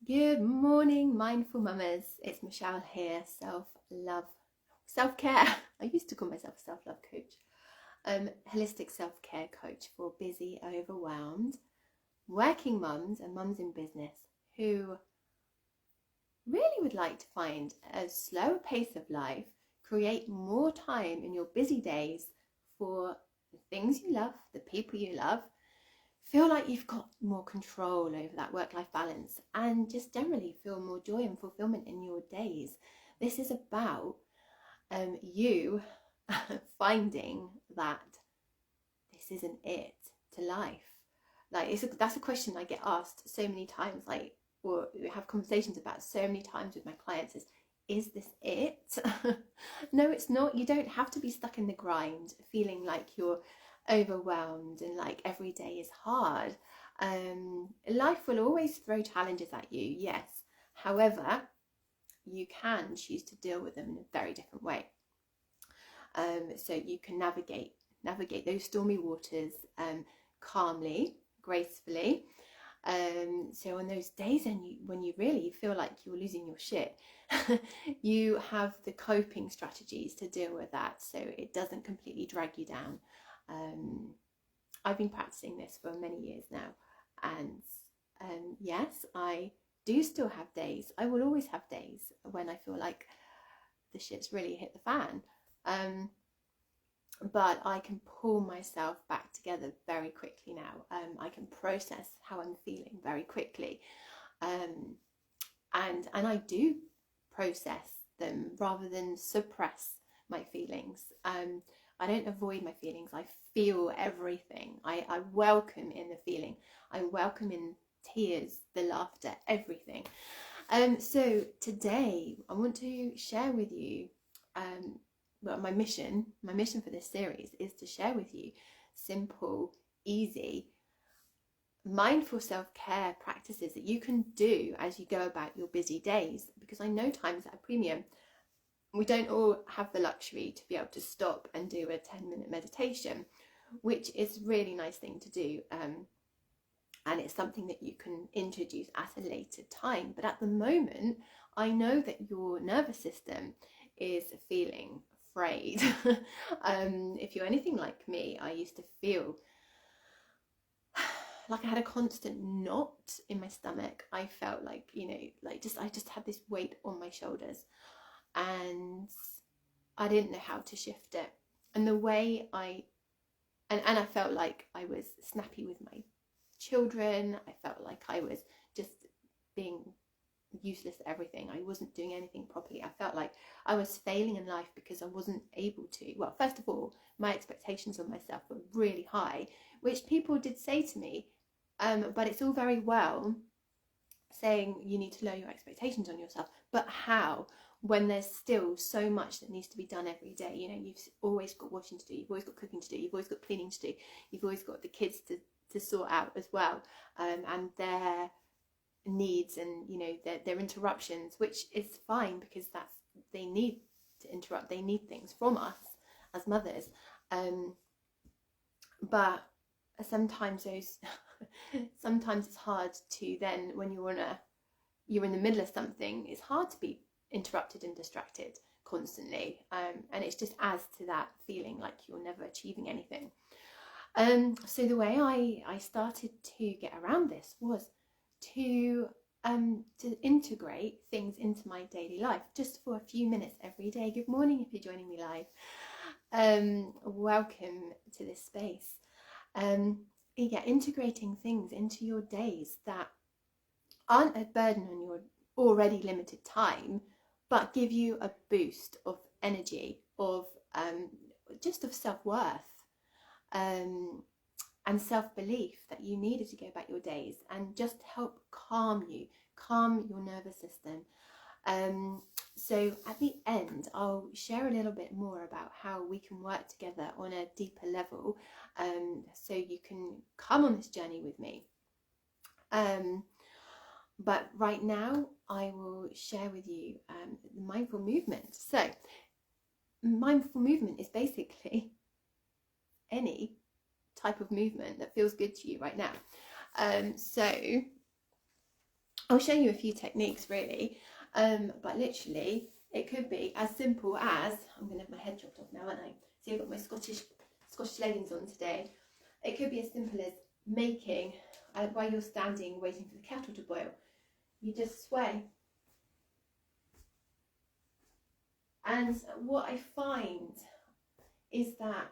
Good morning, mindful mamas. It's Michelle here, self-love, self-care. I used to call myself a self-love coach. Holistic self-care coach for busy, overwhelmed, working mums and mums in business who really would like to find a slower pace of life, create more time in your busy days for the things you love, the people you love, feel like you've got more control over that work-life balance, and just generally feel more joy and fulfillment in your days. This is about you finding that this isn't it to life. That's a question I get asked so many times, or have conversations about so many times with my clients is this it? No, it's not. You don't have to be stuck in the grind feeling like you're overwhelmed and like every day is hard. Life will always throw challenges at you, yes. However, you can choose to deal with them in a very different way. So you can navigate those stormy waters calmly, gracefully. So on those days when you really feel like you're losing your shit, you have the coping strategies to deal with that, so it doesn't completely drag you down. I've been practicing this for many years now, and yes, I do still have days. I will always have days when I feel like the shit's really hit the fan. But I can pull myself back together very quickly now. I can process how I'm feeling very quickly, and I do process them rather than suppress my feelings. I don't avoid my feelings. I feel everything. I welcome in the feeling. I welcome in tears, the laughter, everything. So today I want to share with you well, my mission for this series is to share with you simple, easy, mindful self-care practices that you can do as you go about your busy days, because I know time's at a premium. We don't all have the luxury to be able to stop and do a 10-minute meditation, which is a really nice thing to do, and it's something that you can introduce at a later time. But at the moment, I know that your nervous system is feeling frayed. If you're anything like me, I used to feel like I had a constant knot in my stomach. I felt like, I just had this weight on my shoulders, and I didn't know how to shift it. And the way I felt like I was snappy with my children. I felt like I was just being useless at everything. I wasn't doing anything properly. I felt like I was failing in life because I wasn't able to. Well, first of all, my expectations on myself were really high, which people did say to me, but it's all very well saying you need to lower your expectations on yourself, but how, when there's still so much that needs to be done every day? You've always got washing to do, you've always got cooking to do, you've always got cleaning to do, you've always got the kids to sort out as well, and their needs, and their interruptions, which is fine, because they need to interrupt, they need things from us as mothers, but sometimes sometimes it's hard to then, when you're in the middle of something, it's hard to be interrupted and distracted constantly, and it just adds to that feeling like you're never achieving anything. So the way I started to get around this was to integrate things into my daily life, just for a few minutes every day. Good morning if you're joining me live. Welcome to this space. Integrating things into your days that aren't a burden on your already limited time, but give you a boost of energy, of just of self-worth, and self-belief that you needed to go about your days, and just help calm your nervous system. So at the end, I'll share a little bit more about how we can work together on a deeper level, so you can come on this journey with me. But right now, I will share with you the mindful movement. So mindful movement is basically any type of movement that feels good to you right now. So I'll show you a few techniques really, but literally it could be as simple as, I'm going to have my head chopped off now, aren't I? See, I've got my Scottish leggings on today. It could be as simple as making, while you're standing waiting for the kettle to boil, you just sway. And what I find is that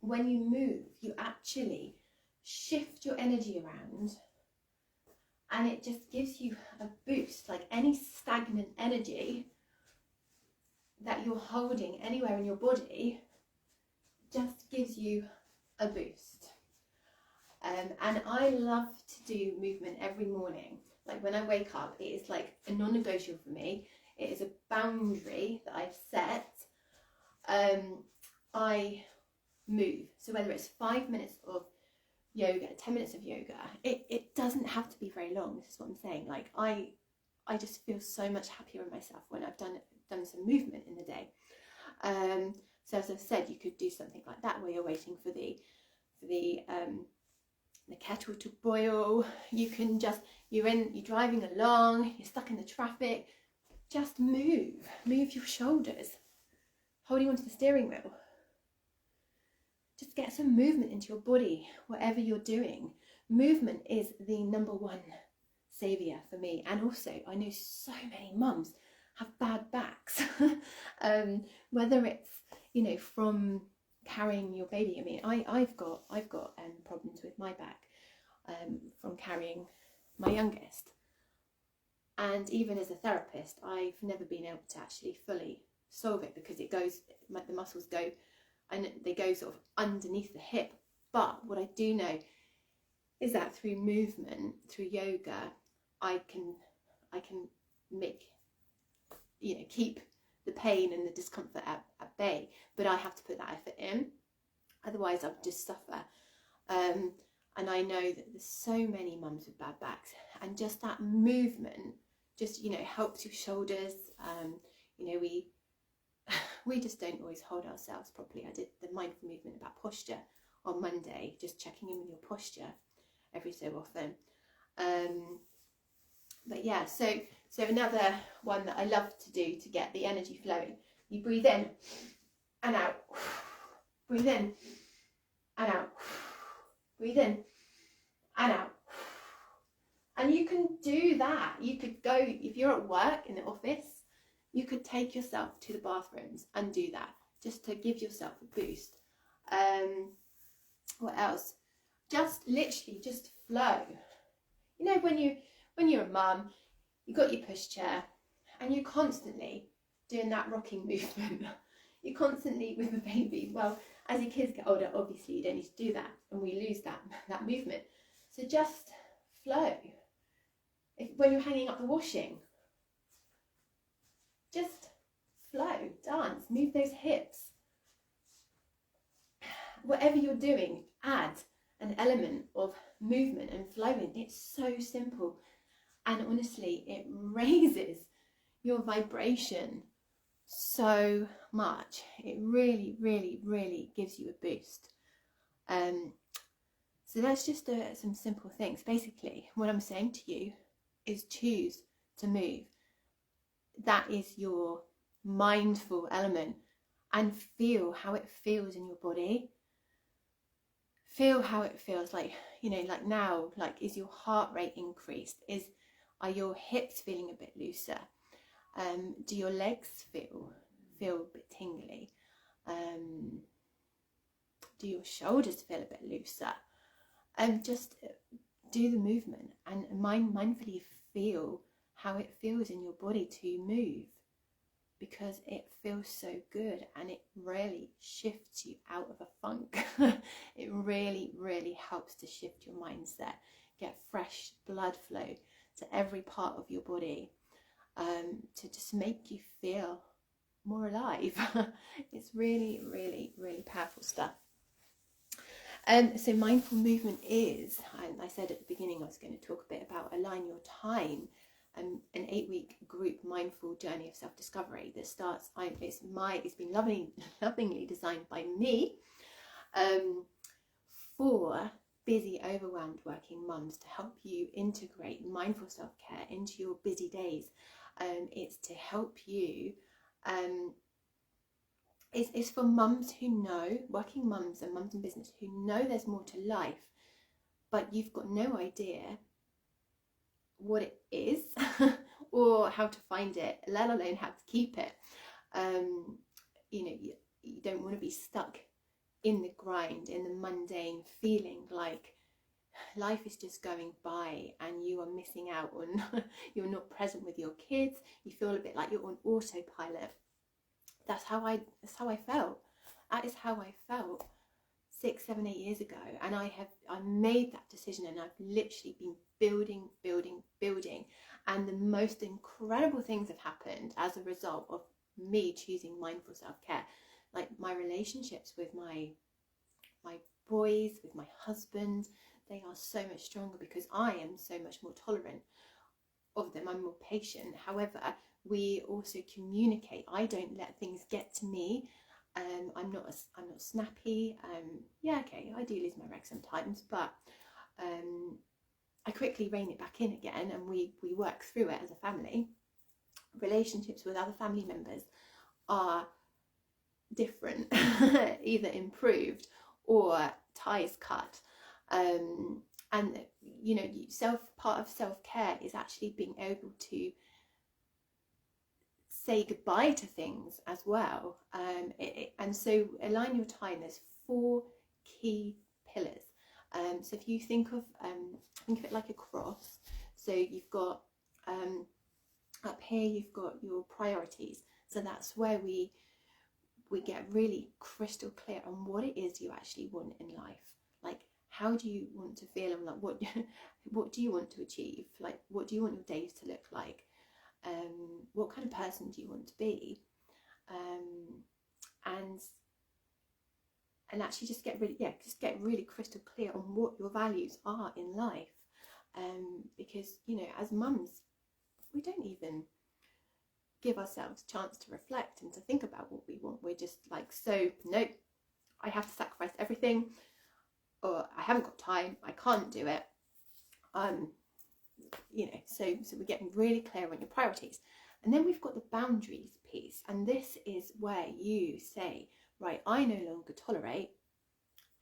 when you move, you actually shift your energy around, and it just gives you a boost. Like any stagnant energy that you're holding anywhere in your body just gives you a boost. And I love to do movement every morning. Like when I wake up, it is like a non-negotiable for me. It is a boundary that I've set. I move. So whether it's 5 minutes of yoga, 10 minutes of yoga, it doesn't have to be very long. This is what I'm saying. Like I just feel so much happier in myself when I've done some movement in the day. So as I've said, you could do something like that where you're waiting for the kettle to boil. You can just, you're driving along, you're stuck in the traffic, just move your shoulders, holding onto the steering wheel. Just get some movement into your body, whatever you're doing. Movement is the number one saviour for me. And also, I know so many mums have bad backs, whether it's, you know, from carrying your baby. I mean, I've got problems with my back from carrying my youngest. And even as a therapist, I've never been able to actually fully solve it, because it goes, the muscles go, and they go sort of underneath the hip. But what I do know is that through movement, through yoga, I can make, you know, keep the pain and the discomfort at bay. But I have to put that effort in, otherwise I'll just suffer. And I know that there's so many mums with bad backs, and just that movement just, you know, helps your shoulders. You know, we just don't always hold ourselves properly. I did the mindful movement about posture on Monday, just checking in with your posture every so often. But yeah, so another one that I love to do to get the energy flowing, you breathe in and out, breathe in and out, breathe in and out. And you can do that. You could go, if you're at work in the office, you could take yourself to the bathrooms and do that, just to give yourself a boost. What else? Just literally just flow. You know, when you're a mum, you've got your pushchair and you're constantly doing that rocking movement. You're constantly with the baby. Well, as your kids get older, obviously you don't need to do that, and we lose that movement. So just flow. When you're hanging up the washing, just flow, dance, move those hips. Whatever you're doing, add an element of movement and flowing. It's so simple, and honestly, it raises your vibration so much. It really, really, really gives you a boost. So that's just some simple things. Basically, what I'm saying to you is choose to move. That is your mindful element, and feel how it feels in your body. Feel how it feels, like, you know, like now, like, is your heart rate increased? Are your hips feeling a bit looser? Do your legs feel a bit tingly? Do your shoulders feel a bit looser? Just do the movement and mindfully feel how it feels in your body to move, because it feels so good and it really shifts you out of a funk. It really, really helps to shift your mindset, get fresh blood flow to every part of your body, to just make you feel more alive. It's really, really, really powerful stuff. So mindful movement is, and I said at the beginning I was going to talk a bit about Align Your Time, an 8-week group mindful journey of self-discovery that starts, it's been lovingly designed by me, for busy, overwhelmed working mums to help you integrate mindful self-care into your busy days. It's to help you, it's for mums who know, working mums and mums in business who know there's more to life, but you've got no idea what it is or how to find it, let alone how to keep it. You know, you don't want to be stuck in the grind, in the mundane, feeling like life is just going by and you are missing out on you're not present with your kids. You feel a bit like you're on autopilot. That's how I felt. That is how I felt 6, 7, 8 years ago. And I made that decision, and I've literally been building. And the most incredible things have happened as a result of me choosing mindful self-care. Like my relationships with my boys, with my husband, they are so much stronger because I am so much more tolerant of them. I'm more patient. However, we also communicate. I don't let things get to me. I'm not snappy. Yeah, okay, I do lose my rag sometimes, but I quickly rein it back in again, and we work through it as a family. Relationships with other family members are different, either improved or ties cut. And you know, part of self-care is actually being able to say goodbye to things as well. And so align your time. There's 4 key pillars. So if you think of it like a cross. So you've got up here you've got your priorities. So that's where we get really crystal clear on what it is you actually want in life. Like, how do you want to feel, and like what do you want to achieve? Like, what do you want your days to look like? What kind of person do you want to be? And actually just get really crystal clear on what your values are in life. Because, you know, as mums, we don't even give ourselves a chance to reflect and to think about what we want. We're just like, so nope, I have to sacrifice everything, or I haven't got time, I can't do it. You know, so we're getting really clear on your priorities. And then we've got the boundaries piece, and this is where you say, right, I no longer tolerate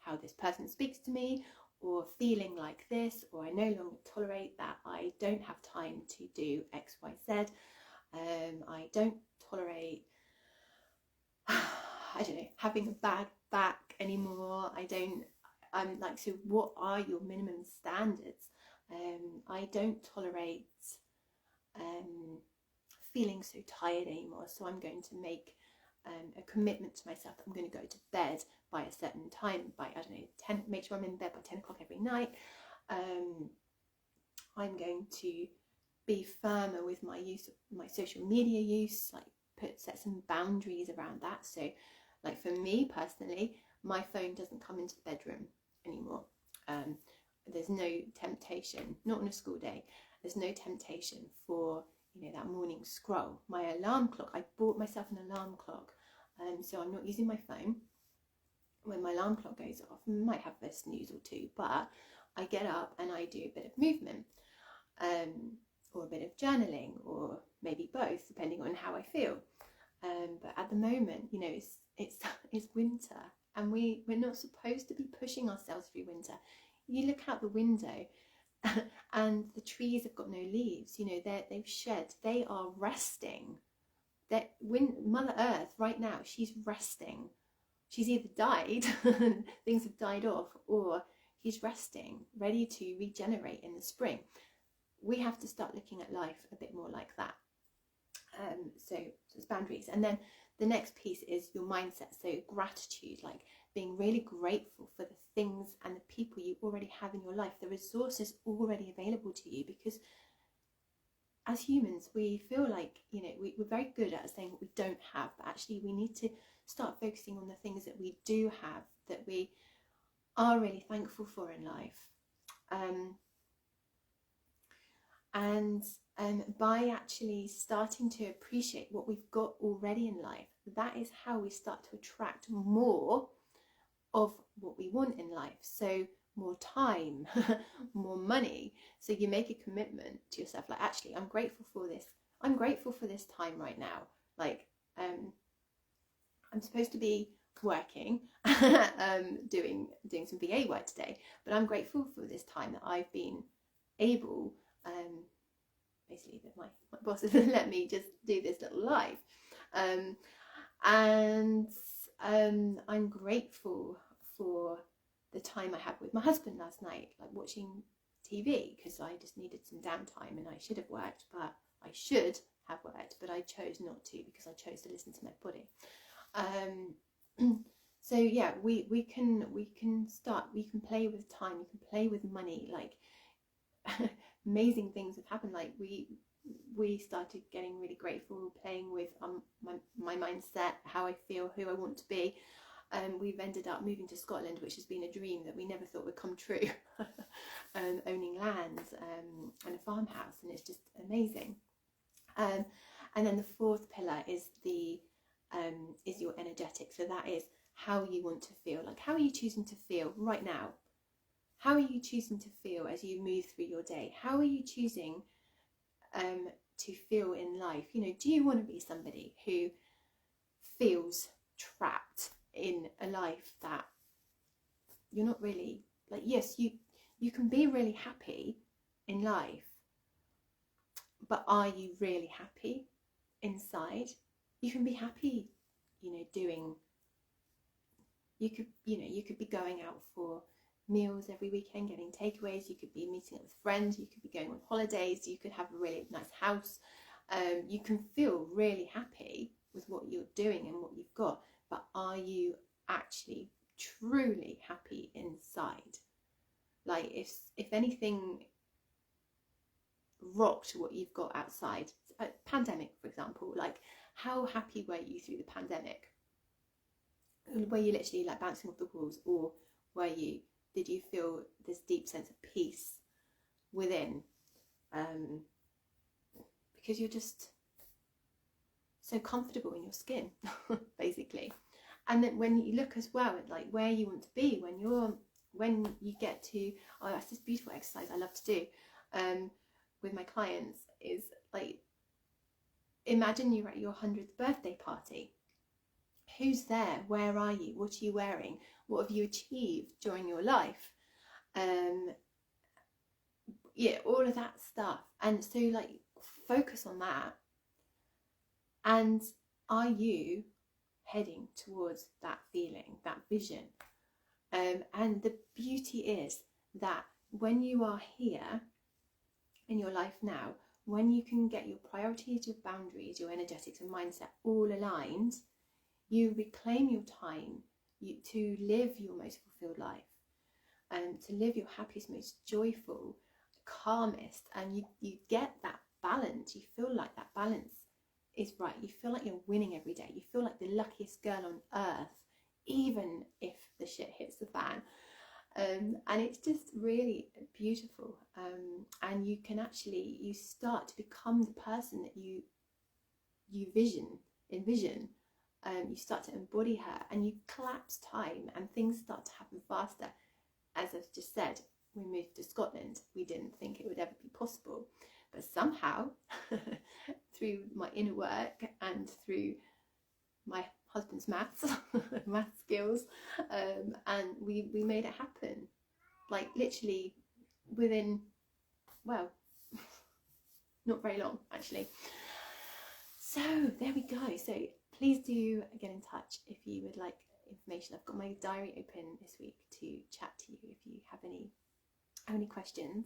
how this person speaks to me, or feeling like this, or I no longer tolerate that I don't have time to do X, Y, Z. I don't tolerate, I don't know, having a bad back anymore. I'm like, so what are your minimum standards? I don't tolerate feeling so tired anymore, so I'm going to make a commitment to myself that I'm going to go to bed by a certain time, by, I don't know, make sure I'm in bed by 10 o'clock every night. I'm going to be firmer with my use of my social media use, like set some boundaries around that. So like for me personally, my phone doesn't come into the bedroom anymore. There's no temptation, not on a school day, there's no temptation for, you know, that morning scroll. My alarm clock, I bought myself an alarm clock, so I'm not using my phone. When my alarm clock goes off, I might have a snooze or two, but I get up and I do a bit of movement, or a bit of journaling, or maybe both, depending on how I feel. But at the moment, you know, it's winter, and we're not supposed to be pushing ourselves through winter. You look out the window and the trees have got no leaves, you know, they've shed, they are resting. Mother Earth right now, she's resting. She's either died, things have died off, or she's resting, ready to regenerate in the spring. We have to start looking at life a bit more like that. So it's boundaries. And then the next piece is your mindset. So gratitude, like being really grateful for the things and the people you already have in your life, the resources already available to you. Because as humans, we feel like, you know, we're very good at saying what we don't have, but actually we need to start focusing on the things that we do have, that we are really thankful for in life. And by actually starting to appreciate what we've got already in life, that is how we start to attract more of what we want in life. So more time, more money. So you make a commitment to yourself, like, actually, I'm grateful for this. I'm grateful for this time right now. Like, I'm supposed to be working, doing some VA work today, but I'm grateful for this time that I've been able, basically that my boss has let me just do this little live, and I'm grateful for the time I had with my husband last night, like watching TV, because I just needed some downtime, and I should have worked, but I chose not to, because I chose to listen to my body. So yeah, we can play with time, we can play with money, like amazing things have happened. Like we started getting really grateful, playing with my mindset, how I feel, who I want to be. We've ended up moving to Scotland, which has been a dream that we never thought would come true. Owning land and a farmhouse, and it's just amazing. And then the fourth pillar is your energetic. So that is how you want to feel. Like, how are you choosing to feel right now? How are you choosing to feel as you move through your day? How are you choosing to feel in life? You know, do you want to be somebody who feels trapped in a life that you're not really, like, yes, you can be really happy in life, but are you really happy inside? You can be happy, you know, you could be going out for meals every weekend, getting takeaways, you could be meeting up with friends, you could be going on holidays, you could have a really nice house. You can feel really happy with what you're doing and what you've got, but are you actually truly happy inside? Like, if anything rocked what you've got outside, a pandemic for example, like, how happy were you through the pandemic? Were you literally like bouncing off the walls, or did you feel this deep sense of peace within, because you're just so comfortable in your skin basically? And then when you look as well at like where you want to be when you get to, oh, that's this beautiful exercise I love to do with my clients, is like, imagine you're at your 100th birthday party. Who's there? Where are you? What are you wearing? What have you achieved during your life? Yeah, all of that stuff. And so, like, focus on that. And are you heading towards that feeling, that vision? And the beauty is that when you are here in your life now, when you can get your priorities, your boundaries, your energetics and mindset all aligned, you reclaim your time to live your most fulfilled life, and to live your happiest, most joyful, calmest, and you get that balance. You feel like that balance is right. You feel like you're winning every day. You feel like the luckiest girl on earth, even if the shit hits the fan. And it's just really beautiful. And you can actually, you start to become the person that you envision. You start to embody her, and you collapse time, and things start to happen faster. As I've just said, we moved to Scotland. We didn't think it would ever be possible, but somehow through my inner work and through my husband's maths skills, and we made it happen, like literally within, well, not very long actually. So there we go. So please do get in touch if you would like information. I've got my diary open this week to chat to you if you have any questions.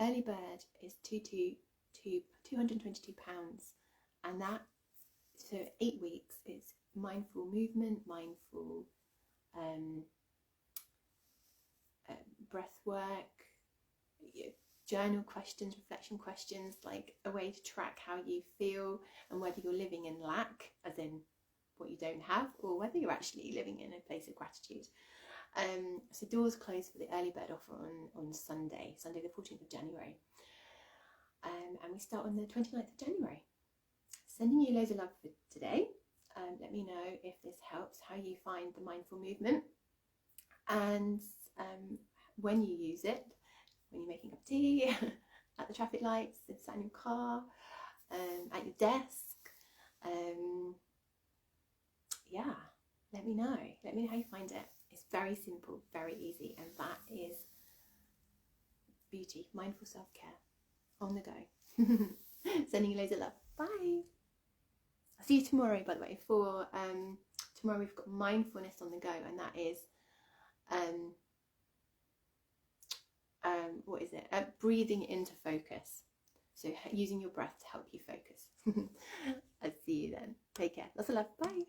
Early bird is £222, and that, so 8 weeks, is mindful movement, mindful breath work, journal questions, reflection questions, like a way to track how you feel and whether you're living in lack, as in what you don't have, or whether you're actually living in a place of gratitude. So doors close for the early bird offer on Sunday the 14th of January, and we start on the 29th of January. Sending you loads of love for today. Let me know if this helps, how you find the mindful movement, and when you use it, when you're making up tea, at the traffic lights, sat in your car, at your desk. Yeah, let me know how you find it. It's very simple, very easy, and that is beauty, mindful self-care on the go. Sending you loads of love. Bye. I'll see you tomorrow, by the way. For tomorrow we've got mindfulness on the go, and that is what is it? Breathing into focus. So using your breath to help you focus. I'll see you then. Take care. Lots of love. Bye.